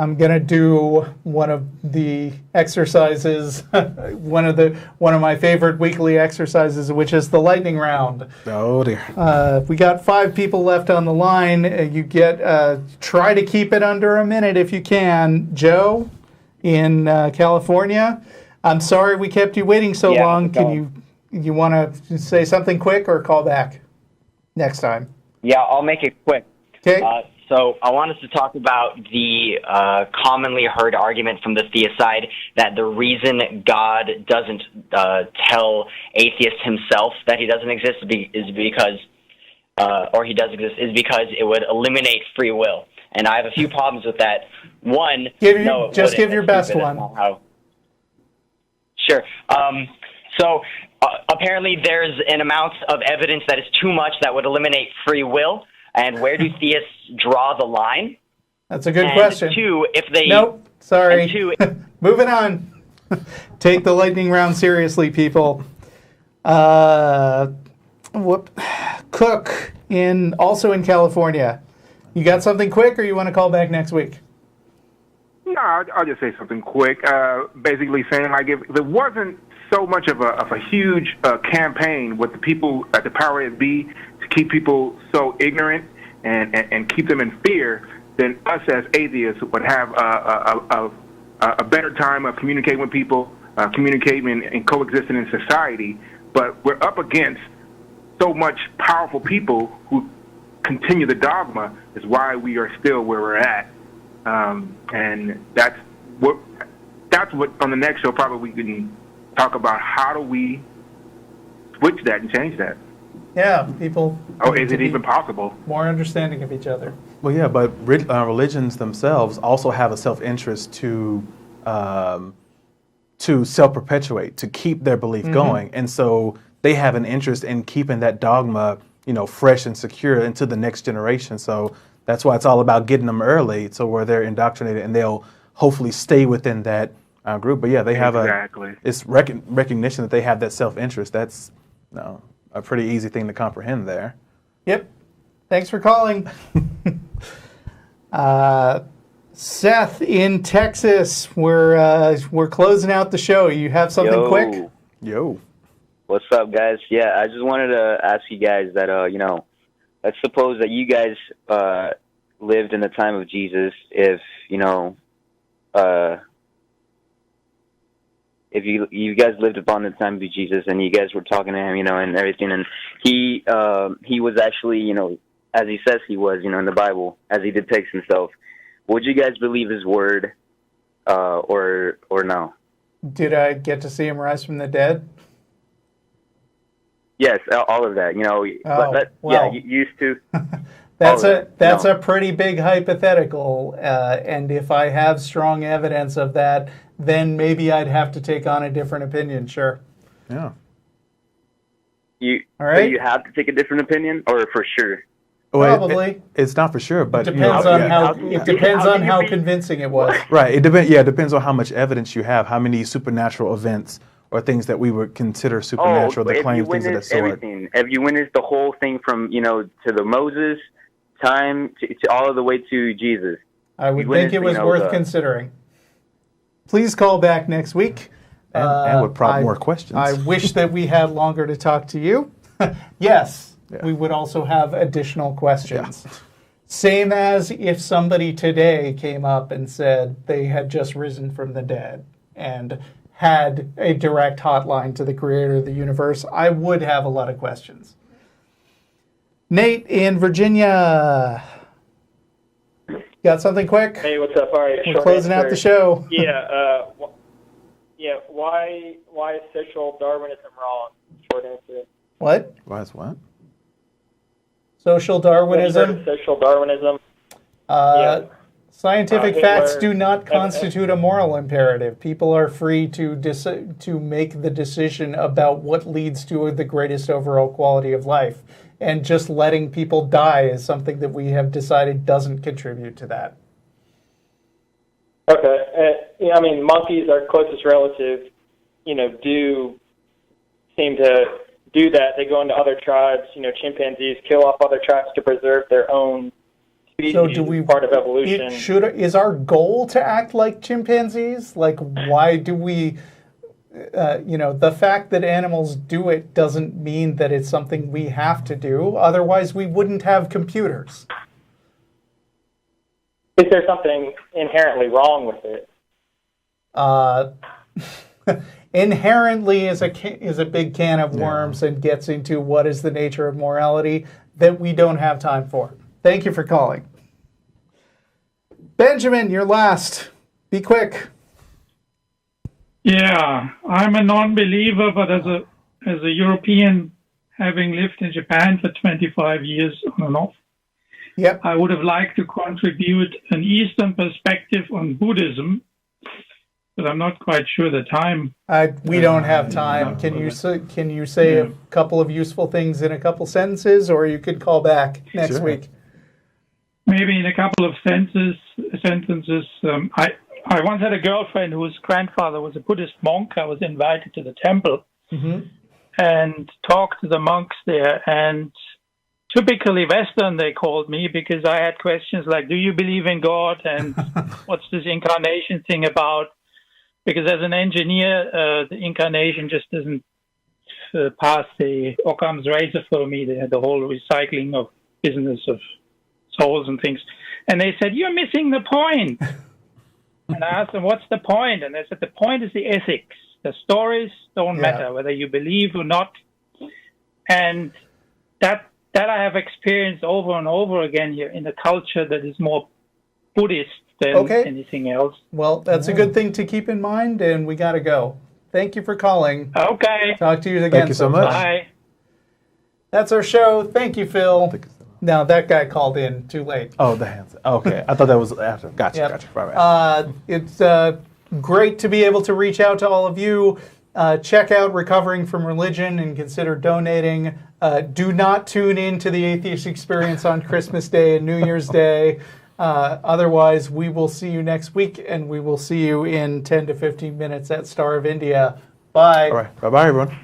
I'm gonna do one of the exercises, one of my favorite weekly exercises, which is the lightning round. Oh dear. We got 5 people left on the line. You get try to keep it under a minute if you can. Joe, in California, I'm sorry we kept you waiting so long. Can you want to say something quick or call back next time? Yeah, I'll make it quick. Okay. So I want us to talk about the commonly heard argument from the theist side that the reason God doesn't tell atheists himself that he doesn't exist is because, or he does exist, is because it would eliminate free will. And I have a few problems with that. One, give your best one. Sure. So apparently there's an amount of evidence that is too much that would eliminate free will. And where do theists draw the line? That's a good question. Two, if they... Nope, sorry. Moving on. Take the lightning round seriously, people. Cook, also in California. You got something quick, or you want to call back next week? No, I'll just say something quick. Basically saying, like, if it wasn't so much of a huge campaign with the people at the power that be to keep people so ignorant and keep them in fear, then us as atheists would have a better time of communicating with people, communicating and coexisting in society. But we're up against so much powerful people who continue the dogma is why we are still where we're at. And that's what on the next show probably we can talk about how do we switch that and change that. Yeah, people. Oh, is it even possible? More understanding of each other. Well, yeah, but religions themselves also have a self-interest to self-perpetuate, to keep their belief going, and so they have an interest in keeping that dogma, fresh and secure into the next generation. So that's why it's all about getting them early, so where they're indoctrinated and they'll hopefully stay within that group. But yeah, they have it's recognition that they have that self-interest. That's a pretty easy thing to comprehend there. Yep. Thanks for calling. Seth in Texas, we're closing out the show. You have something quick? Yo. What's up, guys? Yeah, I just wanted to ask you guys that, let's suppose that you guys lived in the time of Jesus. If you guys lived upon the time of Jesus and you guys were talking to him, and everything, and he was actually, as he says he was, in the Bible, as he depicts himself, would you guys believe his word, or no? Did I get to see him rise from the dead? Yes, all of that. Yeah, you used to. That's a pretty big hypothetical, and if I have strong evidence of that, then maybe I'd have to take on a different opinion. Sure. Yeah. All right. So you have to take a different opinion, or for sure? Probably. It's not for sure, but it depends on how convincing it was. Right. It depends. Yeah, it depends on how much evidence you have, how many supernatural events or things that we would consider supernatural, that claim things of that sort. Everything. If you witnessed the whole thing from, to the Moses time to all of the way to Jesus. I would think it was worth considering. Please call back next week. And would prompt more questions. I wish that we had longer to talk to you. Yes, we would also have additional questions. Yeah. Same as if somebody today came up and said they had just risen from the dead and had a direct hotline to the creator of the universe, I would have a lot of questions. Nate in Virginia. Got something quick? Hey, what's up? All right, we're closing out the show. Yeah, why is social Darwinism wrong? Short answer. What? Why is what? Social Darwinism? Social Darwinism. Scientific facts do not constitute a moral imperative. People are free to make the decision about what leads to the greatest overall quality of life. And just letting people die is something that we have decided doesn't contribute to that. Okay. Monkeys, our closest relative, do seem to do that. They go into other tribes, chimpanzees kill off other tribes to preserve their own So do we? Part of evolution. Is our goal to act like chimpanzees? Like, why do we? The fact that animals do it doesn't mean that it's something we have to do. Otherwise, we wouldn't have computers. Is there something inherently wrong with it? Inherently is a big can of worms and gets into what is the nature of morality that we don't have time for. Thank you for calling. Benjamin, you're last. Be quick. Yeah, I'm a non-believer, but as a European, having lived in Japan for 25 years on and off, yep, I would have liked to contribute an Eastern perspective on Buddhism, but I'm not quite sure the time. We don't have time. Can you say a couple of useful things in a couple sentences, or you could call back next week? Maybe in a couple of sentences. I once had a girlfriend whose grandfather was a Buddhist monk. I was invited to the temple and talked to the monks there. And typically Western, they called me, because I had questions like, do you believe in God? And what's this incarnation thing about? Because as an engineer, the incarnation just doesn't pass the Occam's razor for me, the whole recycling of business of souls and things. And they said, you're missing the point. And I asked them, what's the point? And they said, the point is the ethics. The stories don't matter, whether you believe or not. And that I have experienced over and over again here in a culture that is more Buddhist than anything else. Well, that's a good thing to keep in mind, and we got to go. Thank you for calling. Okay. Talk to you again. Thank you so much. Bye. That's our show. Thank you, Phil. No, that guy called in too late. Oh, the hands. Okay, I thought that was after. Gotcha. Right. It's great to be able to reach out to all of you. Check out Recovering from Religion and consider donating. Do not tune in to the Atheist Experience on Christmas Day and New Year's Day. Otherwise, we will see you next week, and we will see you in 10 to 15 minutes at Star of India. Bye. All right. Bye-bye, everyone.